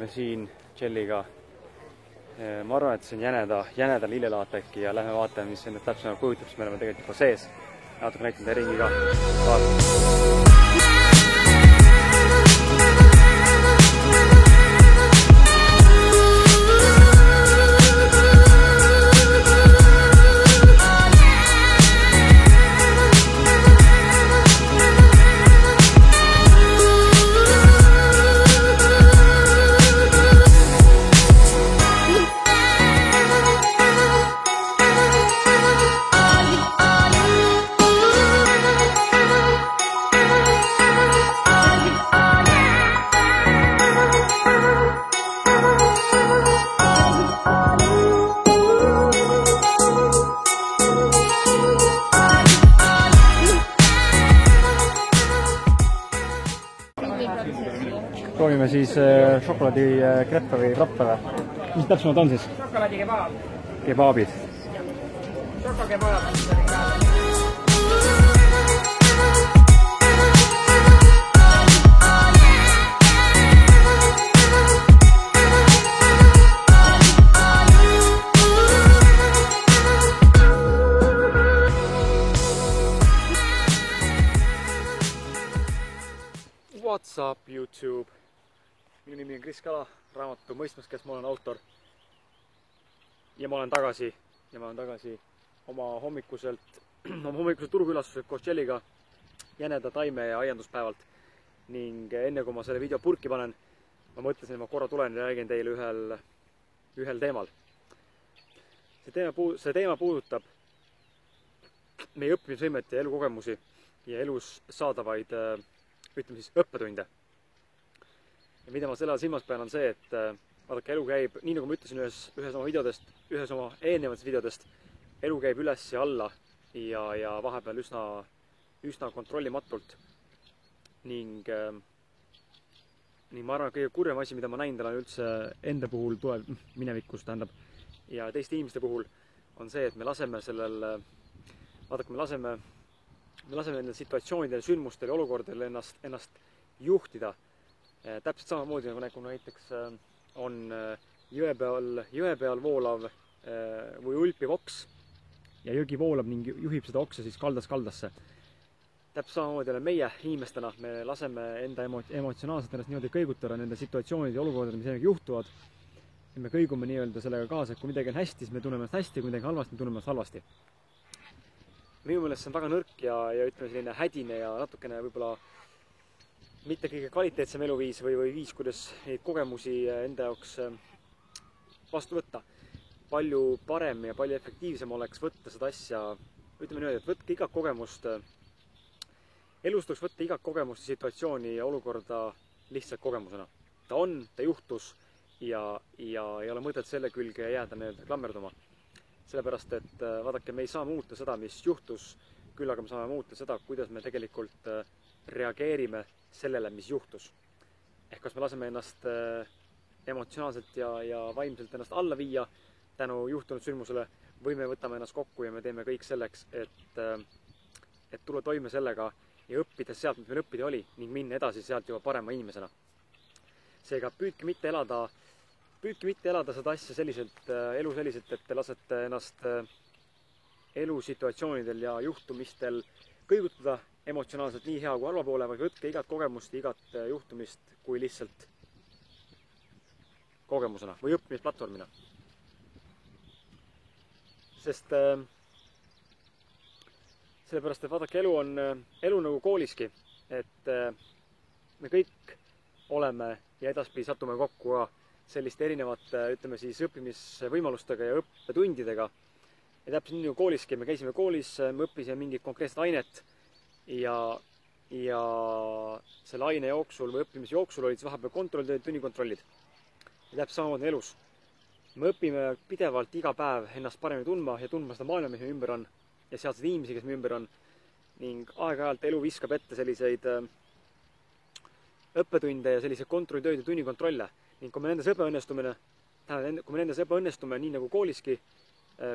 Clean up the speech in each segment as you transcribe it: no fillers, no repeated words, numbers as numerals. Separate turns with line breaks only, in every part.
siin Jelliga. Ma arvan, et see on jäneda lillelaat äkki ja lähme vaatame, mis see nüüd täpsemalt kujutab, siis me oleme tegelikult juba sees. Natuke näitan teie ringi ka. Proovime siis šokolaadikreppe või krappe või? Mis täpsemalt on siis?
Šokolaadikebaab.
Kebaabid.
Šokokebaab.
What's up YouTube? Minu nimi on Kris Kala, raamatu Mõistmas, kes ma olen autor. Ja ma olen tagasi oma hommikuselt turukülastuselt koos Jelliga jäneda taime- ja aianduspäevalt. Ning enne kui ma selle video purki panen, ma mõtlesin, et ma korra tulen ja räägin teile ühel teemal. See teema puudutab meie õppimisvõimet ja elukogemusi ja elus saadavaid ütleme siis õppetunde. Ja mida ma selle all silmas pean on see, et vaadake, elu käib, nii nagu ma ütlesin ühes oma eelnevatest videodest, elu käib üles ja alla ja vahepeal üsna kontrollimatult. Ning ma arvan, et kõige kurvem asi, mida ma näinud olen üldse enda puhul minevikus tähendab ja teiste inimeste puhul on see, et me laseme nendel situatsioonidel, sündmustel ja olukordadel ennast juhtida. Täpselt samamoodi nagu näiteks on jõe peal voolav või ulpiv oks ja jõgi voolab ning juhib seda oksa siis kaldasse. Täpselt samamoodi oleme meie inimestena, me laseme enda emotsionaalselt ennast niimoodi kõigutada nende situatsioonide ja olukordadel, mis ennegi juhtuvad. Ja me kõigume nii-öelda sellega kaasa, et kui midagi on hästi, siis me tunneme ennast hästi, kui midagi halvasti, me tunneme ennast halvasti. Minu meelest see on väga nõrk ja ütleme selline hädine ja natukene võib-olla mitte kõige kvaliteetsem eluviis või viis, kuidas neid kogemusi enda jaoks vastu võtta. Palju parem ja palju efektiivsem oleks võtta seda asja, ütleme niimoodi, et võtke iga kogemust, elus tuleks võtta iga kogemust, situatsiooni ja olukorda lihtsalt kogemusena. Ta on, ta juhtus ja ei ole mõtet selle külge jääda nii-öelda klammerduma. Sellepärast, et vaadake, me ei saa muuta seda, mis juhtus, küll aga me saame muuta seda, kuidas me tegelikult reageerime sellele, mis juhtus. Ehk kas me laseme ennast emotsionaalselt ja vaimselt ennast alla viia tänu juhtunud sündmusele või me võtame ennast kokku ja me teeme kõik selleks, et tulla toime sellega ja õppida sealt, mis meil õppida oli ning minna edasi sealt juba parema inimesena. Seega püüdke mitte elada seda asja elu selliselt, et te lasete ennast elusituatsioonidel ja juhtumistel kõigutada emotsionaalselt nii hea kui halva poole, või võtke igat kogemust, igat juhtumist kui lihtsalt kogemusena või õppimisplatvormina. Sellepärast, et vaadake, elu on nagu kooliski, et me kõik oleme ja edaspidi satume kokku ka selliste erinevate, ütleme siis, õppimisvõimalustega ja õppetundidega. Ja täpselt nii nagu kooliski, me käisime koolis, me õppisime mingit konkreetset ainet ja selle aine jooksul või õppimise jooksul olid vahepeal kontrolltööd, tunnikontrollid. Ja täpselt samamoodi elus. Me õpime pidevalt iga päev ennast paremini tundma ja tundma seda maailma, mis me ümber on ja sealseid inimesi, kes me ümber on. Ning aeg-ajalt elu viskab ette selliseid õppetunde ja selliseid kontrolltööd ja tunnikontrolle. Ning kui me nendes ebaõnnestume nii nagu kooliski,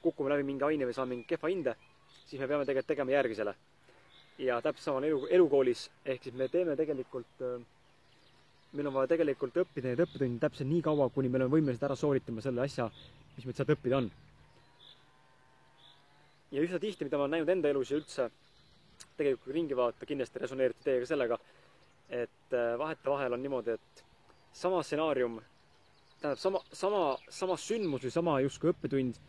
kukume läbi mingi aine või saame mingi kehva hinde, siis me peame tegelikult tegema järgi selle. Ja täpselt sama elukoolis, ehk siis me teeme tegelikult meil on vaja tegelikult õppida neid õppetunde täpselt nii kaua, kuni meil on võimelised ära sooritama selle asja, mis meil sealt õppida on. Ja üsna tihti, mida ma olen näinud enda elus ja üldse tegelikult ringi vaadata, kindlasti resoneeriti teiega sellega, et vahetevahel on niimoodi, et sama stsenaarium, tähendab sama sündmus või sama justkui õppetund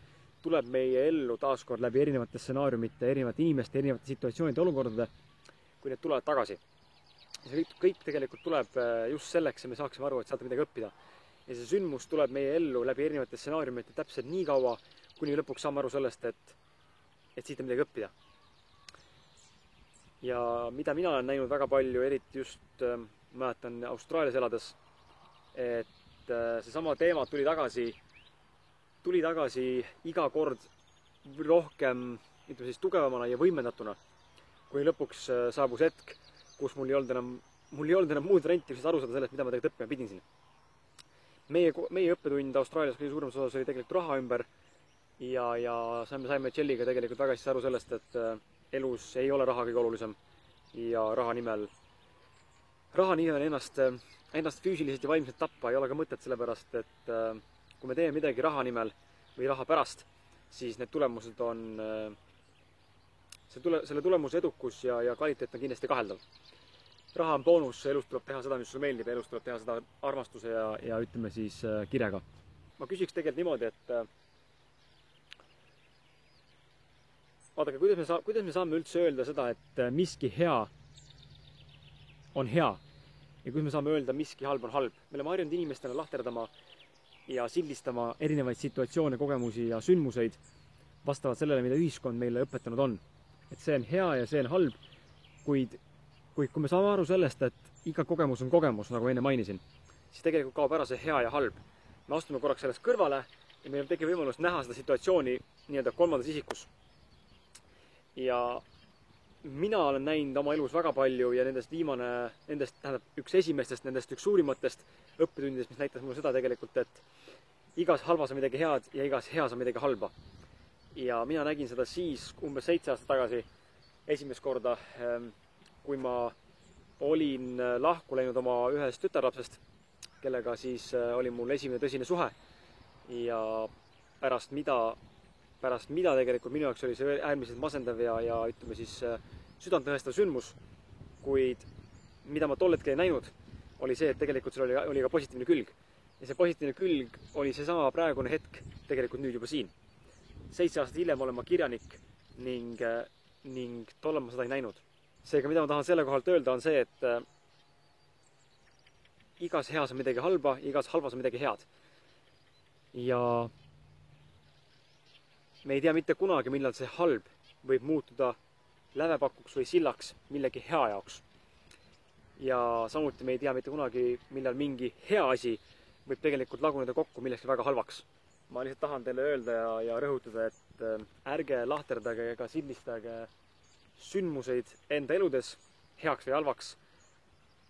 tuleb meie ellu taaskord läbi erinevate stsenaariumite, erinevate inimeste, erinevate situatsioonide, olukordade, kui need tulevad tagasi. Ja see kõik tegelikult tuleb just selleks, et me saaksime aru, et sealt midagi õppida. Ja see sündmus tuleb meie ellu läbi erinevate stsenaariumite täpselt nii kaua, kuni lõpuks saame aru sellest, et siit on midagi õppida. Ja mida mina olen näinud väga palju, eriti just mäletan Austraalias elades, et seesama teema tuli tagasi iga kord rohkem, ütleme siis tugevamana ja võimendatuna, kui lõpuks saabus hetk, kus mul ei olnud enam muud varianti, mis aru saada sellest, mida ma tegelikult õppima pidin siin. Meie õppetund Austraalias kõige suuremas osas oli tegelikult raha ümber ja saime Jelliga tegelikult väga hästi aru sellest, et elus ei ole raha kõige olulisem ja raha nimel ennast füüsiliselt ja vaimselt tappa ei ole ka mõtet, sellepärast et kui me teeme midagi raha nimel või raha pärast, siis need tulemused on, selle tulemuse edukus ja kvaliteet on kindlasti kaheldav. Raha on boonus, elus tuleb teha seda, mis sulle meeldib, elus tuleb teha seda armastuse ja ütleme siis kirega. Ma küsiks tegelikult niimoodi, et vaadake, kuidas me saame üldse öelda seda, et miski hea on hea ja kuidas me saame öelda, miski halb on halb. Me oleme harjunud inimestena lahterdama ja sildistama erinevaid situatsioone, kogemusi ja sündmuseid vastavalt sellele, mida ühiskond meile õpetanud on. Et see on hea ja see on halb, kuid kui me saame aru sellest, et iga kogemus on kogemus, nagu enne mainisin, siis tegelikult kaob ära see hea ja halb. Me astume korraks sellest kõrvale ja meil tekib võimalus näha seda situatsiooni nii-öelda kolmandas isikus. Ja mina olen näinud oma elus väga palju ja üks esimestest, nendest üks suurimatest õppetundidest, mis näitas mulle seda tegelikult, et igas halvas on midagi head ja igas heas on midagi halba. Ja mina nägin seda siis umbes 7 aastat tagasi esimest korda, kui ma olin lahku läinud oma ühest tütarlapsest, kellega siis oli mul esimene tõsine suhe ja pärast mida tegelikult minu jaoks oli see äärmiselt masendav ja ütleme siis südantlõhestav sündmus, kuid mida ma tol hetkel ei näinud, oli see, et tegelikult seal oli ka positiivne külg. Ja see positiivne külg oli seesama praegune hetk tegelikult nüüd juba siin. 7 aastat hiljem olen ma kirjanik ning tollal ma seda ei näinud. Seega, mida ma tahan selle kohalt öelda, on see, et igas heas on midagi halba, igas halvas on midagi head. Ja me ei tea mitte kunagi, millal see halb võib muutuda lävepakuks või sillaks millegi hea jaoks. Ja samuti me ei tea mitte kunagi, millal mingi hea asi võib tegelikult laguneda kokku millekski väga halvaks. Ma lihtsalt tahan teile öelda ja rõhutada, et ärge lahterdage ega sildistage sündmuseid enda eludes heaks või halvaks.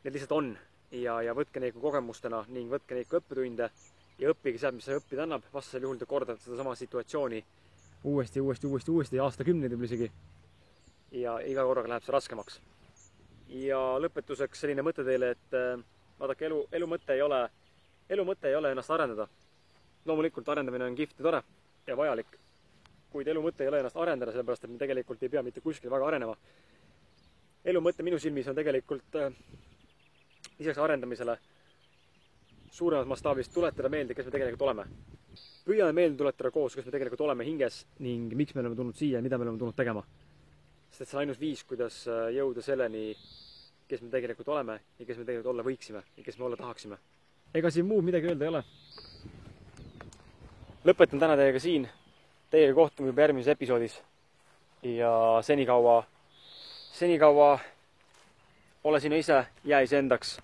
Need lihtsalt on ja võtke neid kogemustena ning võtke neid õppetunde ja õppige sealt, mis see õppida annab. Vastasel juhul te kordate seda sama situatsiooni uuesti ja aastakümneid võib isegi. Ja iga korraga läheb see raskemaks. Ja lõpetuseks selline mõte teile, et vaadake, elu mõte ei ole ennast arendada. Loomulikult arendamine on kihvt ja tore ja vajalik, kuid elu mõte ei ole ennast arendada, sellepärast, et me tegelikult ei pea mitte kuskil väga arenema. Elu mõte minu silmis on tegelikult lisaks arendamisele suuremas mastaabis tuletada meelde, kes me tegelikult oleme. Püüame meelde tuletada koos, kes me tegelikult oleme hinges ning miks me oleme tulnud siia ja mida me oleme tulnud tegema. Sest see on ainus viis, kuidas jõuda selleni, kes me tegelikult oleme ja kes me tegelikult olla võiksime ja kes me olla tahaksime. Ega siin muud midagi öelda ei ole. Lõpetan täna teiega siin. Teiega kohtume juba järgmises episoodis. Ja senikaua ole sinu ise, jää ise endaks.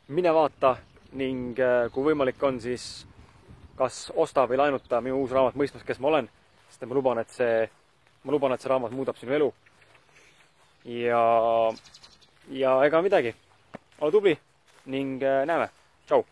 Mine vaata ning kui võimalik on, siis kas osta või laenuta minu uus raamat Mõistmas, kes ma olen. Sest ma luban, et see raamat muudab sinu elu. Ja ega midagi. Ole tubli ning näeme. Tšau!